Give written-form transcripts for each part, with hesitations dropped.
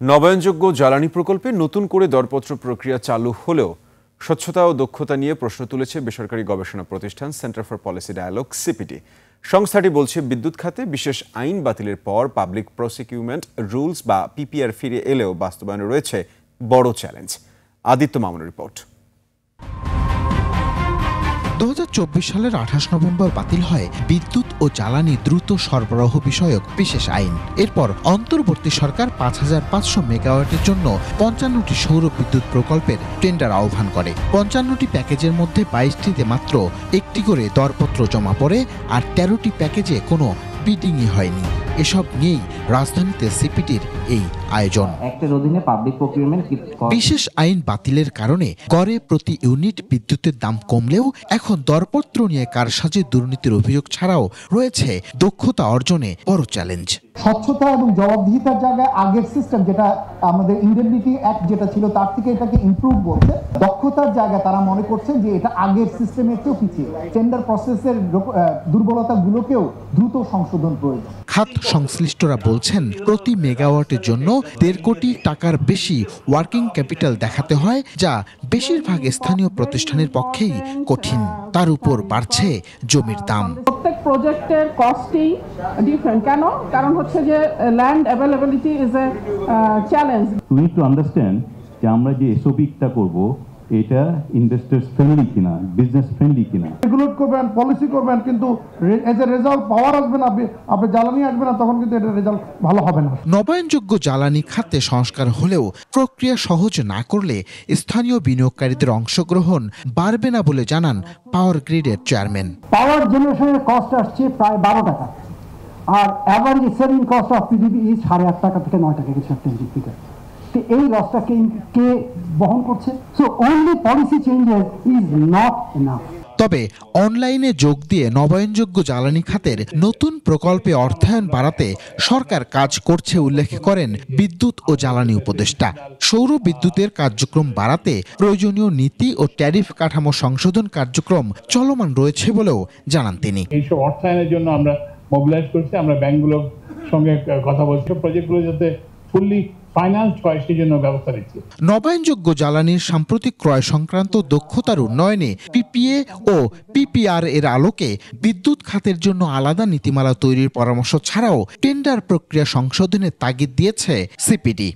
নবায়নযোগ্য জ্বালানি প্রকল্পে নতুন করে দরপত্র প্রক্রিয়া চালু হলেও স্বচ্ছতা ও দক্ষতা নিয়ে প্রশ্ন তুলেছে বেসরকারি গবেষণা প্রতিষ্ঠান centre for policy dialogue CPD. সংস্থাটি বলছে, বিদ্যুৎ খাতে বিশেষ আইন বাতিলের পর পাবলিক প্রসিকিউমেন্ট রুলস বা পিপিআর ফিরে এলেও বাস্তবায়নে রয়েছে বড় চ্যালেঞ্জ। আদিত্য মামুনের রিপোর্ট। 2024 সালের 28 নভেম্বর বাতিল হয় বিদ্যুৎ ও জ্বালানি দ্রুত সরবরাহ বিষয়ক বিশেষ আইন। এরপর অন্তর্বর্তী সরকার 5500 মেগাওয়াটের জন্য 55টি সৌর বিদ্যুৎ প্রকল্পের টেন্ডার আহ্বান করে। 55টি প্যাকেজের মধ্যে 22টিতে মাত্র একটি করে দরপত্র জমা পড়ে, আর 13টি প্যাকেজে কোনো বিডিংই হয়নি। এসব নিয়েই রাজধানীতে সিপিডির এই আয়োজন। বিশেষ আইন বাতিলের কারণে গড়ে প্রতি ইউনিট বিদ্যুতের দাম কমলেও এখন দরপত্র নিয়ে কারসাজি, দুর্নীতির অভিযোগ ছাড়াও রয়েছে দক্ষতা অর্জনে বড় চ্যালেঞ্জ। স্বচ্ছতা এবং জবাবদিহিতার জায়গায় আগের সিস্টেম, যেটা আমাদের ইন্ডেমনিটি অ্যাক্ট যেটা ছিল, তার থেকে এটাকে ইমপ্রুভ বলছে। দক্ষতার জায়গায় তারা মনে করছেন যে এটা আগের সিস্টেমের চেয়েও পিছিয়ে। টেন্ডার প্রসেসের দুর্বলতাগুলোকেও দ্রুত সংশোধন প্রয়োজন। খাত সংশ্লিষ্টরা বলছেন, প্রতি মেগাওয়াটের জন্য 1.5 কোটি টাকার বেশি ওয়ার্কিং ক্যাপিটাল দেখাতে হয়, যা বেশিরভাগ স্থানীয় প্রতিষ্ঠানের পক্ষেই কঠিন। তার উপর বাড়ছে জমির দাম। প্রত্যেক প্রজেক্টের কস্টই ডিফারেন্ট। কেন? কারণ হচ্ছে যে land availability is a challenge. We need to understand যে আমরা যে এসওপিটা করব এটা ইনভেস্টার্স ফ্রেন্ডলি কিনা, বিজনেস ফ্রেন্ডলি কিনা। রেগুলেট করবেন, পলিসি করবেন, কিন্তু এজ এ রেজাল্ট পাওয়ার আসবে না, আপনি জ্বালানি আসবে না, তখন কিন্তু এটা রেজাল্ট ভালো হবে না। নবায়নযোগ্য জ্বালানি খাতে সংস্কার হলেও প্রক্রিয়া সহজ না করলে স্থানীয় বিনিয়োগকারীদের অংশগ্রহণ বাড়বে না বলে জানান পাওয়ার গ্রিডের চেয়ারম্যান। পাওয়ার জেনারেশনের কস্ট আসছে প্রায় 12 টাকা, আর average saving cost of PDP 8.5 টাকা থেকে 9 টাকা কিছু একটা ফিগার। এই লসটা কে বহন করছে? So only policy changes is not enough. তবে অনলাইনে যোগ দিয়ে নবায়নযোগ্য জ্বালানি খাতের নতুন প্রকল্পে অর্থায়ন বাড়াতে সরকার কাজ করছে উল্লেখ করেন বিদ্যুৎ ও জ্বালানি উপদেষ্টা। সৌর বিদ্যুতের কার্যক্রম বাড়াতে প্রয়োজনীয় নীতি ও ট্যারিফ কাঠামো সংশোধন কার্যক্রম চলমান রয়েছে বলেও জানান তিনি। এইসব অর্থায়নের জন্য আমরা মোবিলাইজ করছি, আমরা ব্যাংকগুলোর সঙ্গে কথা বলছি, প্রজেক্টগুলো যাতে ফুললি ফাইন্যান্স হয় সেই জন্য ব্যবস্থা নিচ্ছি। নবায়নযোগ্য জ্বালানির সাম্প্রতিক ক্রয় সংক্রান্ত দক্ষতার উন্নয়নে পিপিএ ও পিপিআর এর আলোকে বিদ্যুৎ খাতের জন্য আলাদা নীতিমালা তৈরির পরামর্শ ছাড়াও টেন্ডার প্রক্রিয়া সংশোধনের তাগিদ দিয়েছে সিপিডি।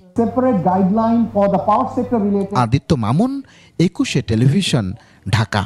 আদিত্য মামুন, 21 টেলিভিশন, ঢাকা।